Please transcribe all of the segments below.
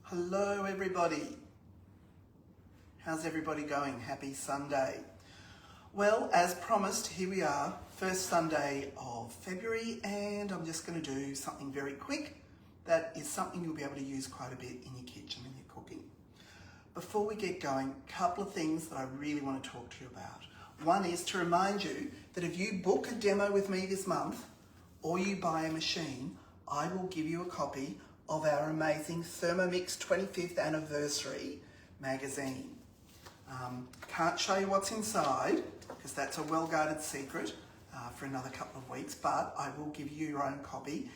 Hello everybody. How's everybody going? Happy Sunday. Well, as promised, here we are, first Sunday of February, and I'm just going to do something very quick that is something you'll be able to use quite a bit in your kitchen and your cooking. Before we get going, a couple of things that I really want to talk to you about. One is to remind you that if you book a demo with me this month or you buy a machine, I will give you a copy of our amazing Thermomix 25th anniversary magazine. Can't show you what's inside because that's a well-guarded secret for another couple of weeks, but I will give you your own copy.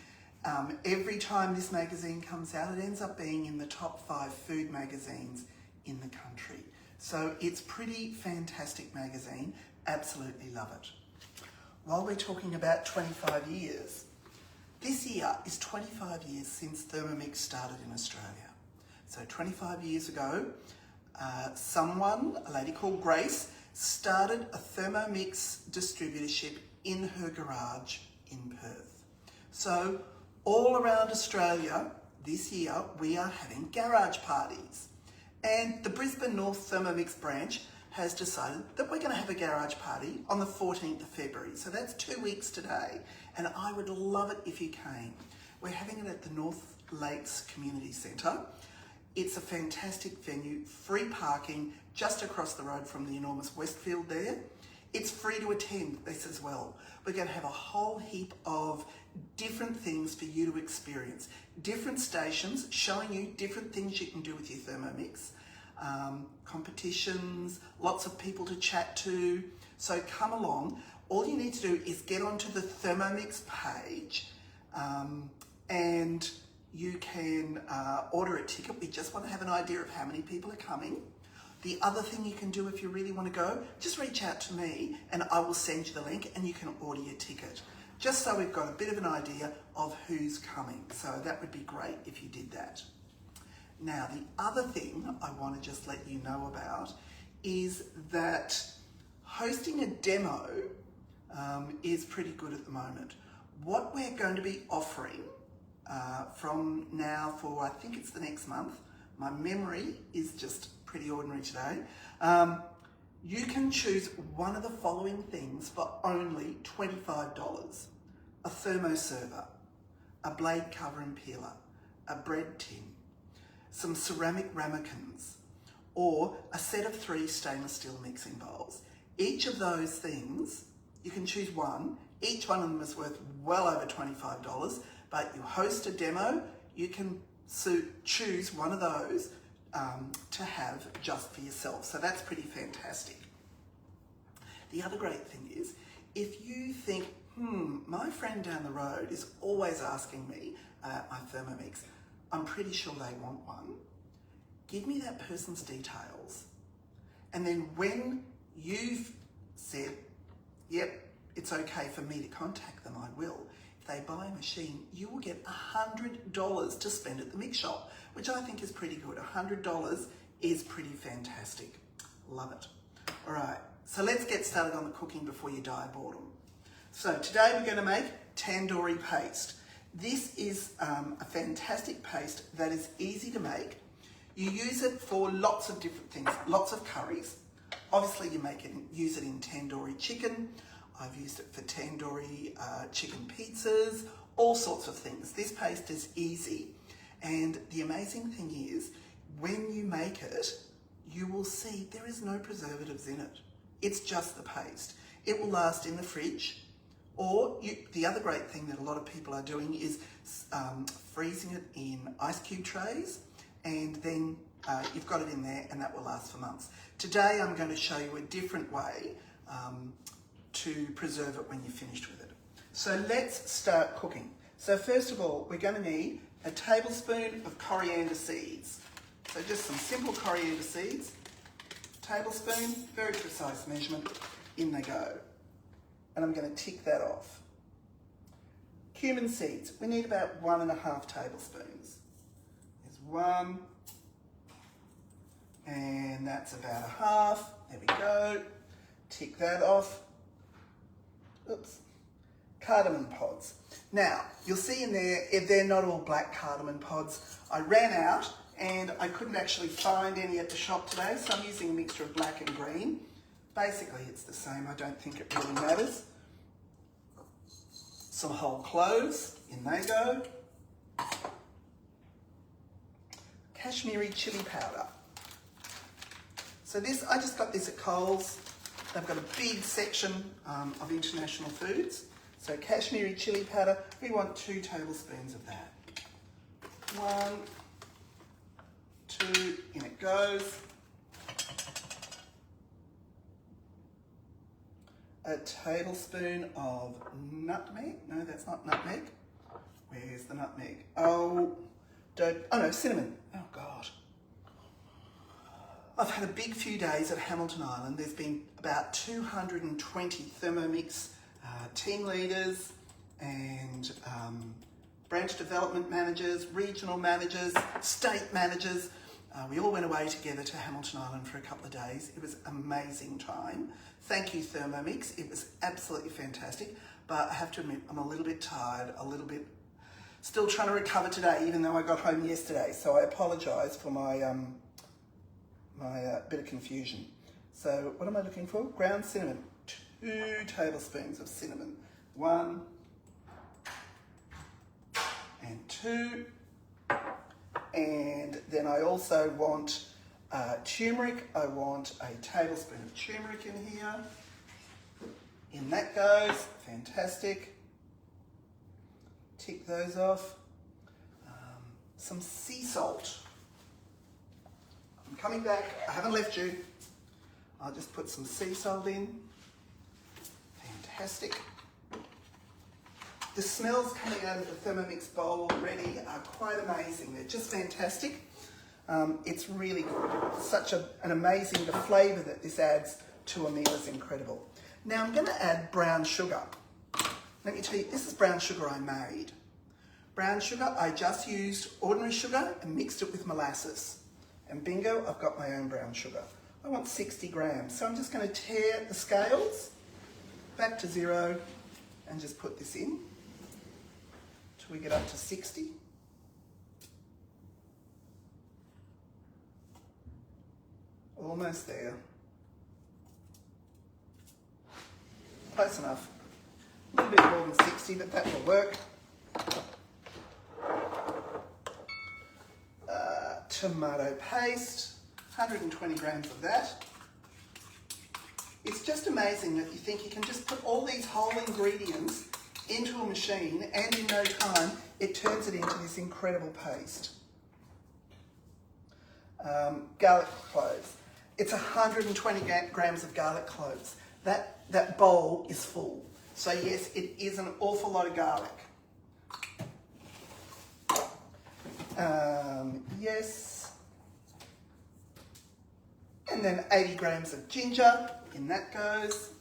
Every time this magazine comes out, it ends up being in the top 5 food magazines in the country. So it's pretty fantastic magazine, absolutely love it. While we're talking about 25 years, this year is 25 years since Thermomix started in Australia. So 25 years ago, a lady called Grace, started a Thermomix distributorship in her garage in Perth. So all around Australia this year, we are having garage parties. And the Brisbane North Thermomix branch has decided that we're going to have a garage party on the 14th of February. So that's 2 weeks today. And I would love it if you came. We're having it at the North Lakes Community Centre. It's a fantastic venue, free parking just across the road from the enormous Westfield there. It's free to attend this as well. We're going to have a whole heap of different things for you to experience. Different stations showing you different things you can do with your Thermomix. Competitions, lots of people to chat to. So come along. All you need to do is get onto the Thermomix page and you can order a ticket. We just want to have an idea of how many people are coming. The other thing you can do if you really want to go, just reach out to me and I will send you the link and you can order your ticket. Just so we've got a bit of an idea of who's coming. So that would be great if you did that. Now, the other thing I want to just let you know about is that hosting a demo is pretty good at the moment. What we're going to be offering from now for, I think it's the next month, my memory is just pretty ordinary today, you can choose one of the following things for only $25. A thermoserver, a blade cover and peeler, a bread tin, some ceramic ramekins, or a set of 3 stainless steel mixing bowls. Each of those things, you can choose one. Each one of them is worth well over $25, but you host a demo, you can choose one of those to have just for yourself. So that's pretty fantastic. The other great thing is, if you think, my friend down the road is always asking me about my Thermomix, I'm pretty sure they want one, give me that person's details. And then when you've said, yep, it's okay for me to contact them, I will. If they buy a machine, you will get $100 to spend at the mix shop, which I think is pretty good. $100 is pretty fantastic. Love it. All right, so let's get started on the cooking before you die of boredom. So today we're going to make tandoori paste. This is a fantastic paste that is easy to make. You use it for lots of different things, lots of curries. Obviously you use it in tandoori chicken. I've used it for tandoori chicken pizzas, all sorts of things. This paste is easy. And the amazing thing is, when you make it, you will see there is no preservatives in it. It's just the paste. It will last in the fridge. Or the other great thing that a lot of people are doing is freezing it in ice cube trays, and then you've got it in there and that will last for months. Today I'm going to show you a different way to preserve it when you're finished with it. So let's start cooking. So first of all, we're going to need a tablespoon of coriander seeds. So just some simple coriander seeds. Tablespoon, very precise measurement, in they go. And I'm going to tick that off. Cumin seeds, we need about 1.5 tablespoons. There's 1, and that's about 1/2. There we go. Tick that off. Oops. Cardamom pods. Now, you'll see in there, they're not all black cardamom pods. I ran out and I couldn't actually find any at the shop today, so I'm using a mixture of black and green. Basically, it's the same. I don't think it really matters. Some whole cloves, in they go. Kashmiri chili powder. So this, I just got this at Coles. They've got a big section of international foods. So Kashmiri chili powder, we want 2 tablespoons of that. 1, 2, in it goes. A tablespoon of nutmeg. No, that's not nutmeg. Where's the nutmeg? Oh no, cinnamon. Oh God. I've had a big few days at Hamilton Island. There's been about 220 Thermomix team leaders and branch development managers, regional managers, state managers. We all went away together to Hamilton Island for a couple of days. It was an amazing time. Thank you, Thermomix. It was absolutely fantastic. But I have to admit, I'm a little bit tired, still trying to recover today, even though I got home yesterday. So I apologise for my bit of confusion. So what am I looking for? Ground cinnamon. 2 tablespoons of cinnamon. 1 and 2. And then I also want turmeric. I want a tablespoon of turmeric in here. In that goes. Fantastic. Tick those off. Some sea salt. I'm coming back. I haven't left you. I'll just put some sea salt in. Fantastic. The smells coming out of the Thermomix bowl already are quite amazing. They're just fantastic. It's really good. Such an amazing, the flavour that this adds to a meal is incredible. Now I'm going to add brown sugar. Let me tell you, this is brown sugar I made. Brown sugar, I just used ordinary sugar and mixed it with molasses. And bingo, I've got my own brown sugar. I want 60 grams. So I'm just going to tear the scales back to 0 and just put this in till we get up to 60. Almost there. Close enough. A little bit more than 60, but that will work. Tomato paste, 120 grams of that. It's just amazing that you think you can just put all these whole ingredients into a machine and in no time it turns it into this incredible paste. Garlic cloves. It's 120 grams of garlic cloves. That bowl is full. So yes, it is an awful lot of garlic. Yes. And then 80 grams of ginger, in that goes.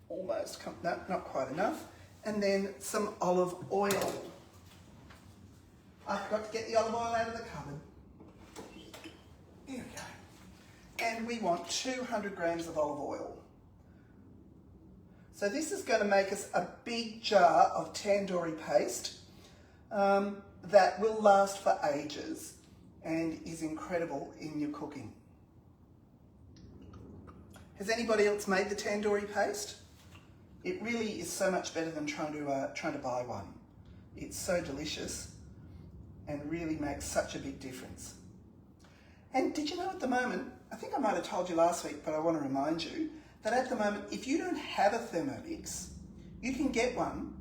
Almost, no, not quite enough. And then some olive oil. I forgot to get the olive oil out of the cupboard. Here we go. And we want 200 grams of olive oil. So this is going to make us a big jar of tandoori paste that will last for ages and is incredible in your cooking. Has anybody else made the tandoori paste? It really is so much better than trying to buy one. It's so delicious and really makes such a big difference. And did you know at the moment, I think I might have told you last week, but I want to remind you, that at the moment, if you don't have a Thermomix, you can get one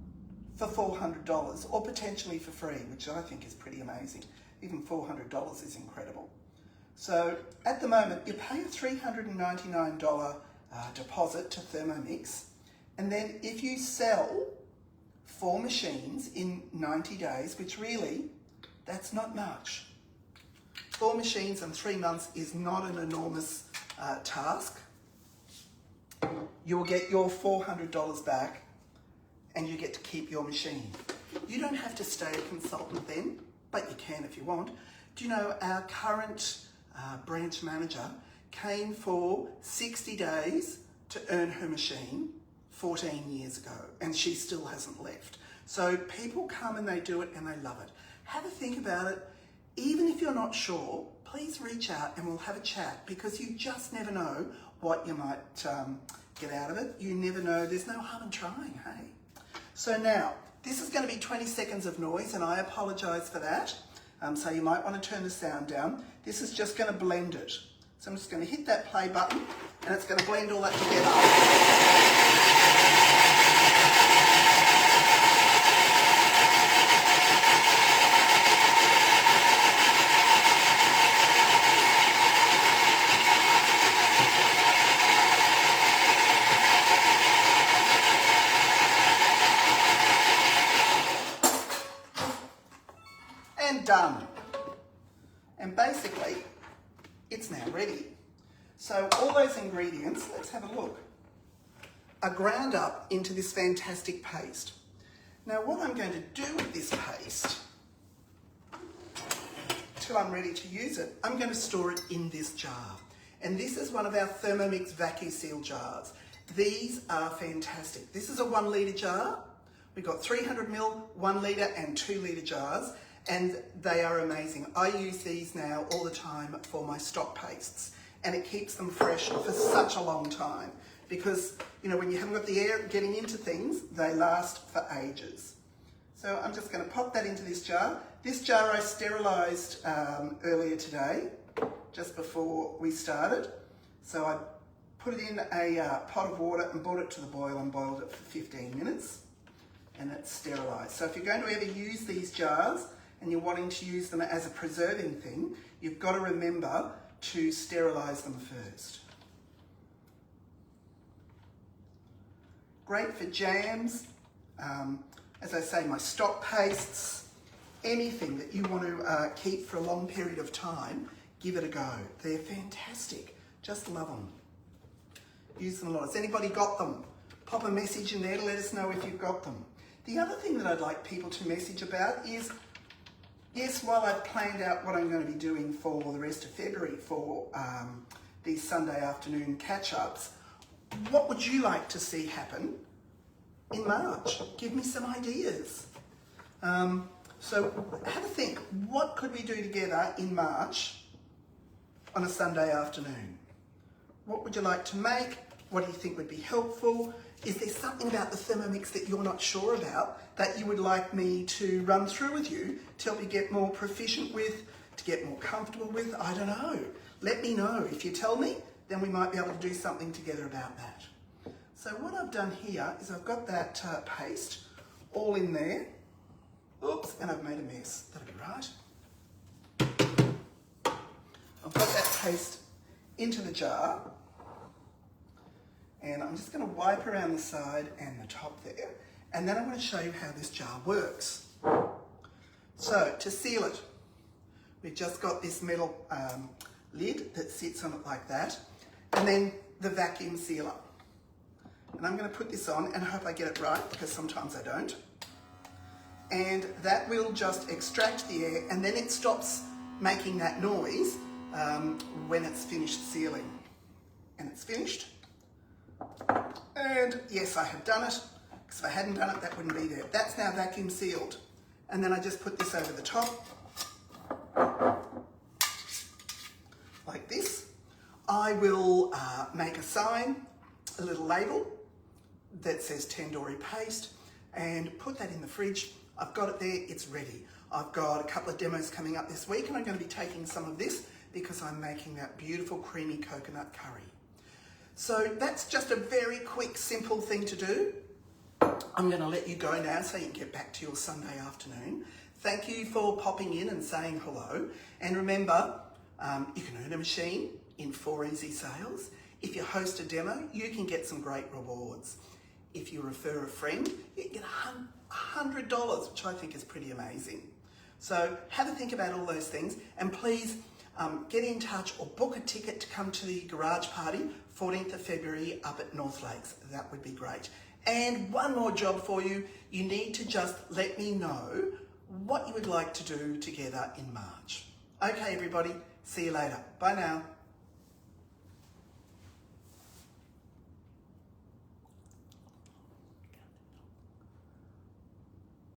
for $400 or potentially for free, which I think is pretty amazing. Even $400 is incredible. So at the moment, you pay a $399 deposit to Thermomix, and then if you sell 4 machines in 90 days, which really, that's not much. 4 machines in 3 months is not an enormous task. You will get your $400 back and you get to keep your machine. You don't have to stay a consultant then, but you can if you want. Do you know our current branch manager came for 60 days to earn her machine 14 years ago, and she still hasn't left. So people come and they do it and they love it. Have a think about it. Even if you're not sure, please reach out and we'll have a chat, because you just never know what you might get out of it. You never know. There's no harm in trying, hey? So now, this is going to be 20 seconds of noise, and I apologise for that. So you might want to turn the sound down. This is just going to blend it. So I'm just going to hit that play button, and it's going to blend all that together. And done. And basically, it's now ready. So all those ingredients, let's have a look, are ground up into this fantastic paste. Now what I'm going to do with this paste, till I'm ready to use it, I'm going to store it in this jar. And this is one of our Thermomix vacuum seal jars. These are fantastic. This is a 1 litre jar. We've got 300 ml, 1 litre and 2 litre jars. And they are amazing. I use these now all the time for my stock pastes, and it keeps them fresh for such a long time, because, you know, when you haven't got the air getting into things, they last for ages. So I'm just going to pop that into this jar. This jar I sterilised earlier today, just before we started. So I put it in a pot of water and brought it to the boil and boiled it for 15 minutes, and it's sterilised. So if you're going to ever use these jars, and you're wanting to use them as a preserving thing, you've got to remember to sterilise them first. Great for jams, as I say, my stock pastes, anything that you want to keep for a long period of time, give it a go. They're fantastic. Just love them. Use them a lot. Has anybody got them? Pop a message in there to let us know if you've got them. The other thing that I'd like people to message about is, yes, while I've planned out what I'm going to be doing for the rest of February for these Sunday afternoon catch-ups, what would you like to see happen in March? Give me some ideas. So have a think. What could we do together in March on a Sunday afternoon? What would you like to make? What do you think would be helpful? Is there something about the Thermomix that you're not sure about that you would like me to run through with you to help you get more proficient with, to get more comfortable with? I don't know. Let me know. If you tell me, then we might be able to do something together about that. So what I've done here is I've got that paste all in there. Oops, and I've made a mess. That'll be right. I've got that paste into the jar. And I'm just going to wipe around the side and the top there. And then I'm going to show you how this jar works. So to seal it, we've just got this metal lid that sits on it like that. And then the vacuum sealer. And I'm going to put this on, and I hope I get it right, because sometimes I don't. And that will just extract the air, and then it stops making that noise when it's finished sealing. And it's finished. And yes, I have done it, because if I hadn't done it, that wouldn't be there. That's now vacuum sealed. And then I just put this over the top, like this. I will make a sign, a little label that says Tandoori Paste, and put that in the fridge. I've got it there, it's ready. I've got a couple of demos coming up this week, and I'm going to be taking some of this because I'm making that beautiful creamy coconut curry. So that's just a very quick, simple thing to do. I'm going to let you go now so you can get back to your Sunday afternoon. Thank you for popping in and saying hello. And remember, you can earn a machine in 4 easy sales. If you host a demo, you can get some great rewards. If you refer a friend, you can get $100, which I think is pretty amazing. So have a think about all those things, and please get in touch or book a ticket to come to the garage party 14th of February up at North Lakes. That would be great. And one more job for you. You need to just let me know what you would like to do together in March. Okay, everybody. See you later. Bye now.